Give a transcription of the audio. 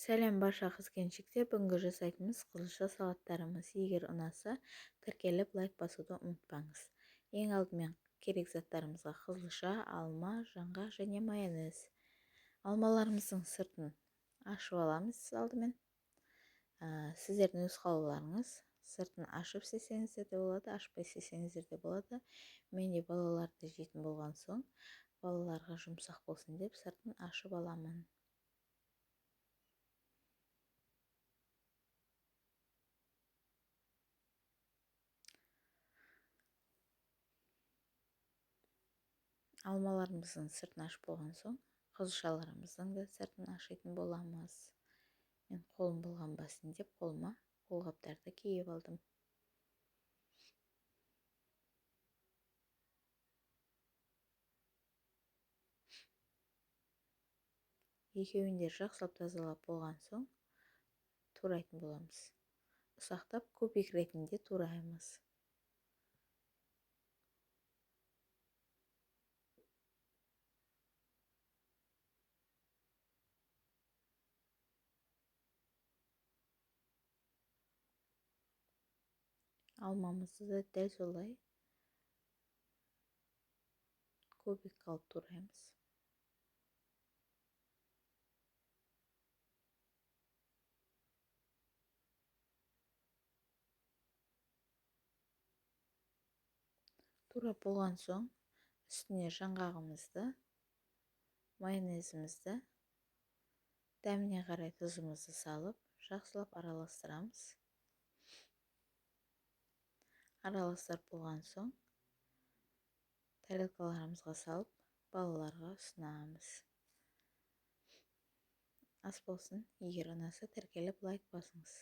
Сәлем барша қыз-келіншектер, бүгінгі жасайтынымыз қызылша салаттарымыз. Егер ұнаса, тіркеліп лайк басуды ұмытпаңыз. Ең алдымен керек заттарымызға қызылша, алма, жаңғақ және майонез. Алмаларымыздың сыртын ашып аламыз алдымен. Сіздердің өз қалауларыңыз. Сыртын ашып істесеңіздер де болады, ашпай істесеңіздер де болады. Мен де балаларды жейтін болған соң, балаларға жұмсақ болсын деп сыртын ашып аламын. Алмаларымыздың сыртын ашып болған соң, қызылшаларымыздың да сыртын ашитын боламыз. Мен қолым былғанбасын деп қолыма қолғаптарды киіп алдым. Екеуін де жақсылап тазалап болған соң, турайтын боламыз. Ұсақтап көбік ретінде тураймыз. Алмамызды да дәл солай көбік қылып тураймыз. Турап болған соң, үстіне жаңғағымызды, майонезімізді, дәміне қарай тұзымызды салып, жақсылап араластырамыз. Араластырып болған соң, тарелкаларымызға салып, балаларға ұсынамыз. Ас болсын, егер ұнаса тіркеліп лайк басыңыз.